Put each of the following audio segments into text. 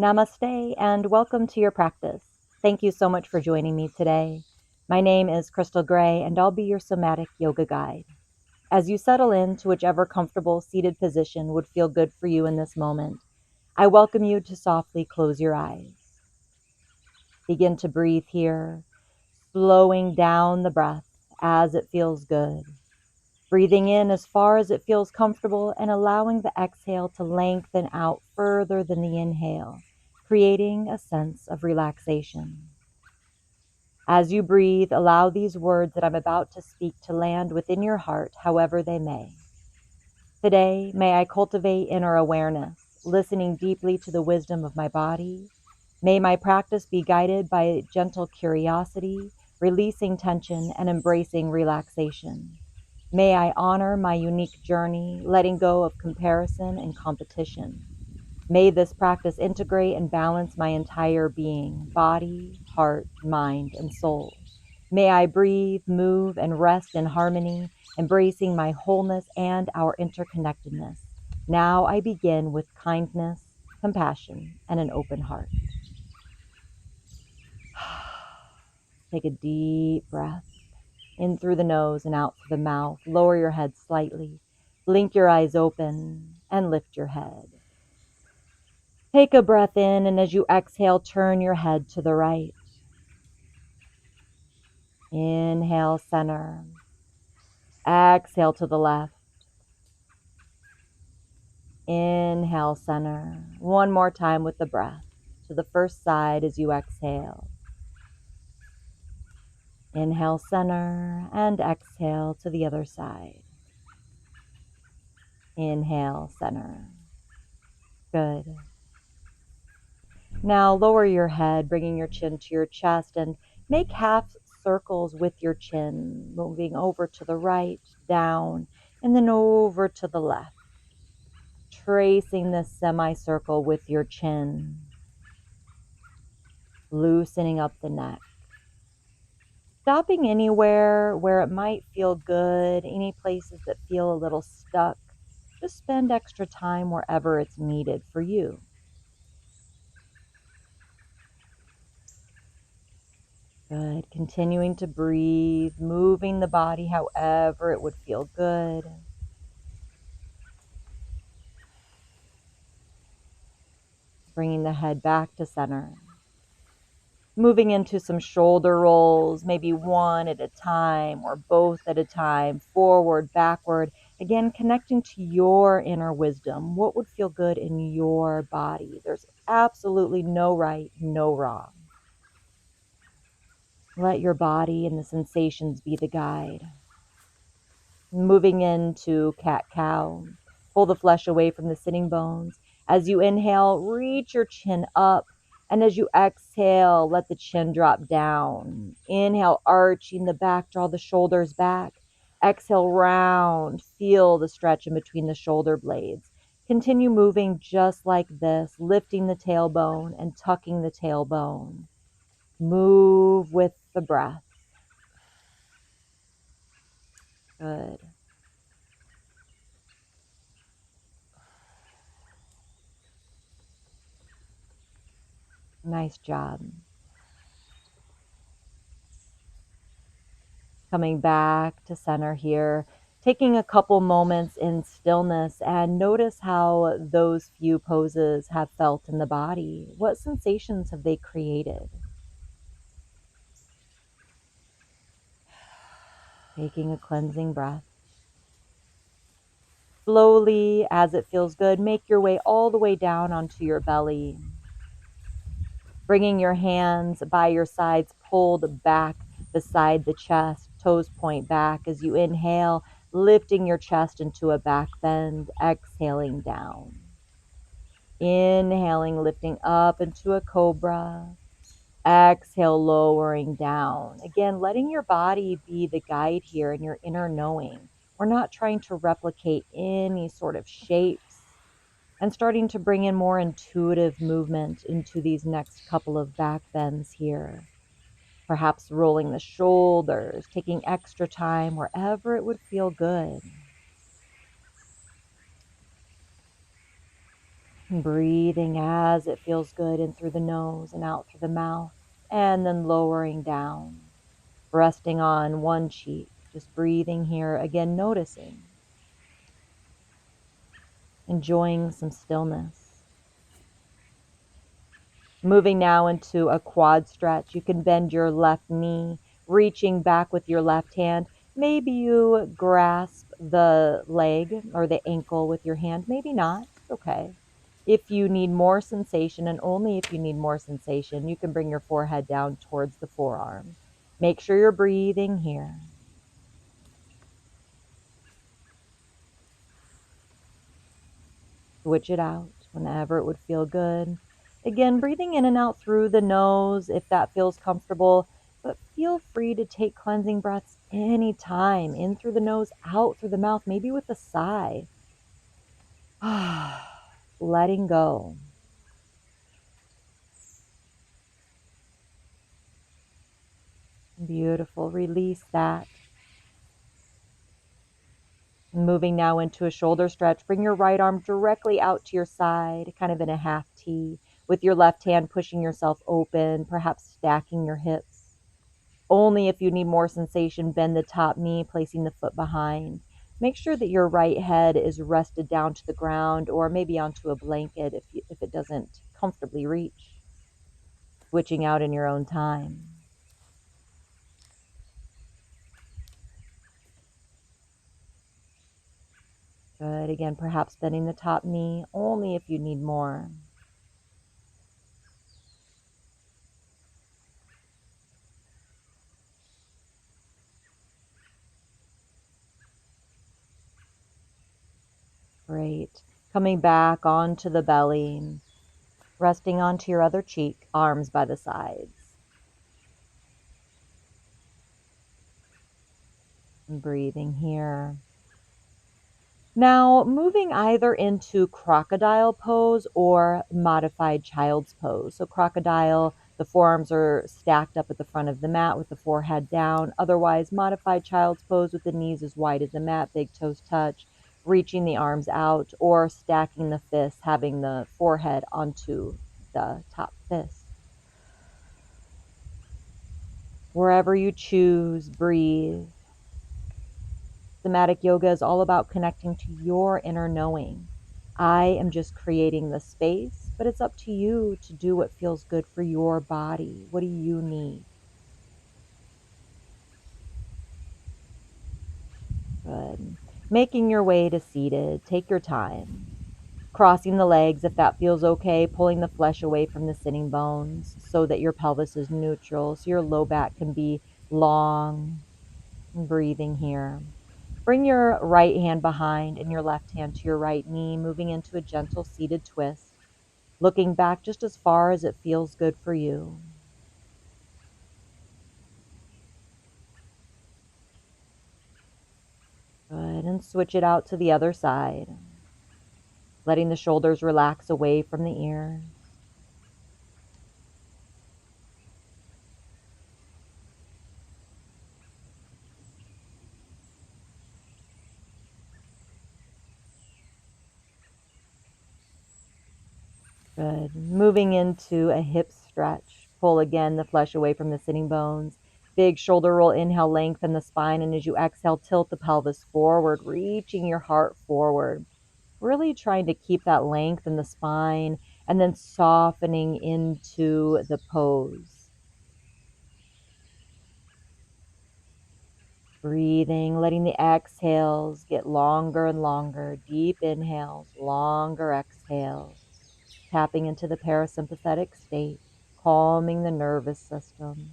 Namaste and welcome to your practice. Thank you so much for joining me today. My name is Crystal Gray and I'll be your Somatic Yoga guide. As you settle into whichever comfortable seated position would feel good for you in this moment, I welcome you to softly close your eyes. Begin to breathe here, slowing down the breath as it feels good. Breathing in as far as it feels comfortable and allowing the exhale to lengthen out further than the inhale, creating a sense of relaxation. As you breathe, allow these words that I'm about to speak to land within your heart, however they may. Today, may I cultivate inner awareness, listening deeply to the wisdom of my body. May my practice be guided by gentle curiosity, releasing tension and embracing relaxation. May I honor my unique journey, letting go of comparison and competition. May this practice integrate and balance my entire being, body, heart, mind, and soul. May I breathe, move, and rest in harmony, embracing my wholeness and our interconnectedness. Now I begin with kindness, compassion, and an open heart. Take a deep breath. In through the nose and out through the mouth. Lower your head slightly. Blink your eyes open and lift your head. Take a breath in, and as you exhale, turn your head to the right. Inhale, center. Exhale to the left. Inhale, center. One more time with the breath. To the first side as you exhale. Inhale, center, and exhale to the other side. Inhale, center. Good. Now lower your head, bringing your chin to your chest, and make half circles with your chin, moving over to the right, down, and then over to the left. Tracing this semicircle with your chin, loosening up the neck. Stopping anywhere where it might feel good, any places that feel a little stuck. Just spend extra time wherever it's needed for you. Good. Continuing to breathe, moving the body however it would feel good. Bringing the head back to center. Moving into some shoulder rolls, maybe one at a time or both at a time, forward, backward. Again, connecting to your inner wisdom. What would feel good in your body? There's absolutely no right, no wrong. Let your body and the sensations be the guide. Moving into cat-cow. Pull the flesh away from the sitting bones. As you inhale, reach your chin up. And as you exhale, let the chin drop down. Inhale, arching the back, draw the shoulders back. Exhale, round. Feel the stretch in between the shoulder blades. Continue moving just like this, lifting the tailbone and tucking the tailbone. Move with the breath. Good. Nice job. Coming back to center here, taking a couple moments in stillness and notice how those few poses have felt in the body. What sensations have they created? Taking a cleansing breath. Slowly, as it feels good, make your way all the way down onto your belly. Bringing your hands by your sides, pulled back beside the chest, toes point back as you inhale, lifting your chest into a back bend, exhaling down. Inhaling, lifting up into a cobra. Exhale, lowering down. Again, letting your body be the guide here in your inner knowing. We're not trying to replicate any sort of shapes, and starting to bring in more intuitive movement into these next couple of back bends here. Perhaps rolling the shoulders, taking extra time wherever it would feel good. Breathing as it feels good in through the nose and out through the mouth, and then lowering down, resting on one cheek, just breathing here, again noticing, enjoying some stillness. Moving now into a quad stretch. You can bend your left knee, reaching back with your left hand. Maybe you grasp the leg or the ankle with your hand, maybe not. It's okay. If you need more sensation, and only if you need more sensation, you can bring your forehead down towards the forearm. Make sure you're breathing here. Switch it out whenever it would feel good. Again, breathing in and out through the nose if that feels comfortable, but feel free to take cleansing breaths anytime, in through the nose, out through the mouth, maybe with a sigh. Letting go. Beautiful. Release that. Moving now into a shoulder stretch. Bring your right arm directly out to your side, kind of in a half T, with your left hand pushing yourself open, perhaps stacking your hips. Only if you need more sensation, bend the top knee, placing the foot behind. Make sure that your right head is rested down to the ground or maybe onto a blanket if it doesn't comfortably reach. Switching out in your own time. Good. Again, perhaps bending the top knee only if you need more. Great. Coming back onto the belly, resting onto your other cheek, arms by the sides. And breathing here. Now, moving either into crocodile pose or modified child's pose. So crocodile, the forearms are stacked up at the front of the mat with the forehead down. Otherwise, modified child's pose with the knees as wide as the mat, big toes touch, reaching the arms out, or stacking the fists, having the forehead onto the top fist. Wherever you choose, breathe. Somatic yoga is all about connecting to your inner knowing. I am just creating the space, but it's up to you to do what feels good for your body. What do you need? Good. Making your way to seated. Take your time. Crossing the legs if that feels okay, pulling the flesh away from the sitting bones so that your pelvis is neutral, so your low back can be long. Breathing here. Bring your right hand behind and your left hand to your right knee, moving into a gentle seated twist, looking back just as far as it feels good for you. Good, and switch it out to the other side, letting the shoulders relax away from the ears. Good. Moving into a hip stretch. Pull again the flesh away from the sitting bones. Big shoulder roll, inhale, lengthen the spine, and as you exhale, tilt the pelvis forward, reaching your heart forward. Really trying to keep that length in the spine and then softening into the pose. Breathing, letting the exhales get longer and longer. Deep inhales, longer exhales. Tapping into the parasympathetic state, calming the nervous system.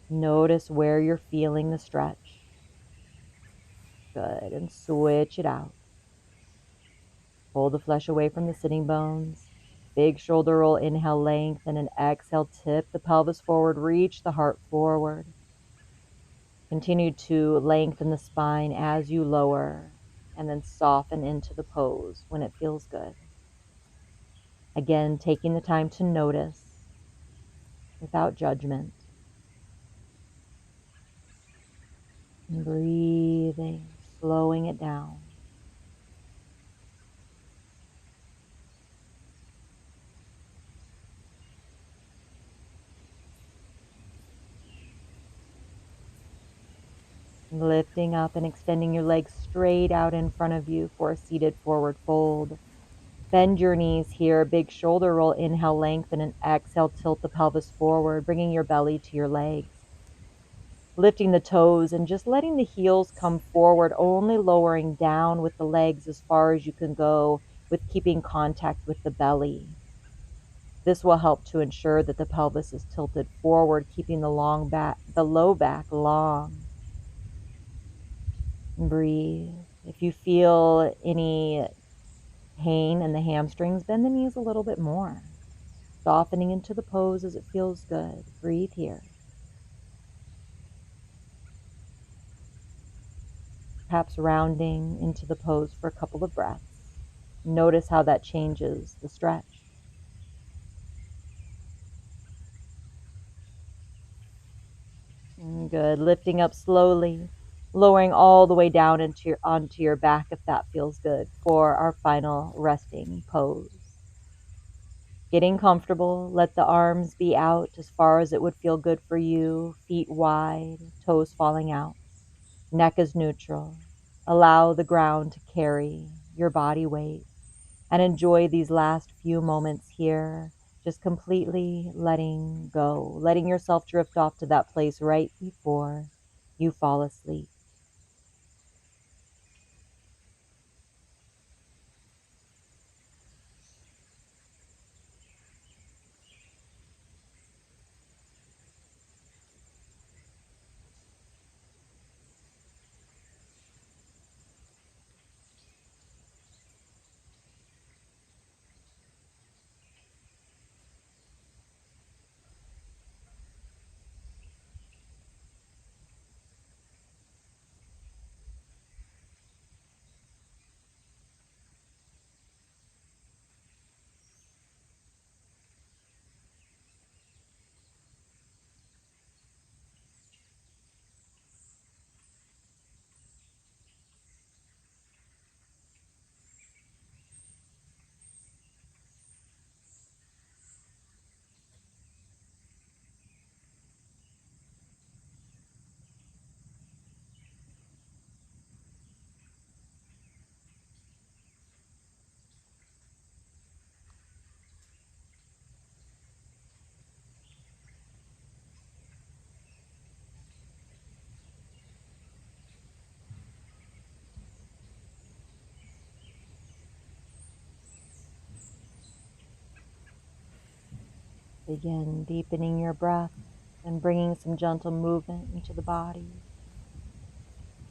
Notice where you're feeling the stretch. Good, and switch it out. Pull the flesh away from the sitting bones. Big shoulder roll, inhale, lengthen, and exhale, tip the pelvis forward, reach the heart forward. Continue to lengthen the spine as you lower, and then soften into the pose when it feels good. Again, taking the time to notice without judgment. And breathing, slowing it down. Lifting up and extending your legs straight out in front of you for a seated forward fold. Bend your knees here, big shoulder roll, inhale, lengthen, and exhale, tilt the pelvis forward, bringing your belly to your legs. Lifting the toes and just letting the heels come forward, only lowering down with the legs as far as you can go with keeping contact with the belly. This will help to ensure that the pelvis is tilted forward, keeping the low back long. Breathe. If you feel any pain in the hamstrings, bend the knees a little bit more. Softening into the pose as it feels good. Breathe here. Perhaps rounding into the pose for a couple of breaths. Notice how that changes the stretch. Good. Lifting up slowly, lowering all the way down onto your back if that feels good for our final resting pose. Getting comfortable, let the arms be out as far as it would feel good for you, feet wide, toes falling out. Neck is neutral. Allow the ground to carry your body weight and enjoy these last few moments here, just completely letting go, letting yourself drift off to that place right before you fall asleep. Begin deepening your breath and bringing some gentle movement into the body.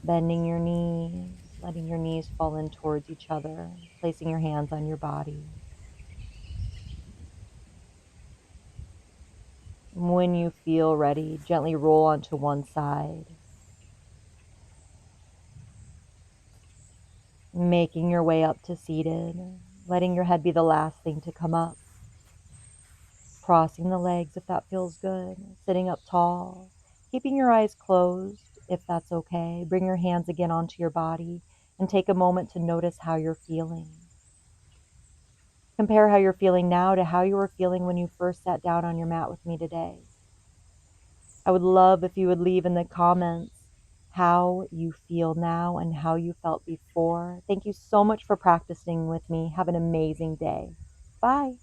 Bending your knees, letting your knees fall in towards each other, placing your hands on your body. When you feel ready, gently roll onto one side, making your way up to seated, letting your head be the last thing to come up. Crossing the legs if that feels good, sitting up tall, keeping your eyes closed if that's okay. Bring your hands again onto your body and take a moment to notice how you're feeling. Compare how you're feeling now to how you were feeling when you first sat down on your mat with me today. I would love if you would leave in the comments how you feel now and how you felt before. Thank you so much for practicing with me. Have an amazing day. Bye.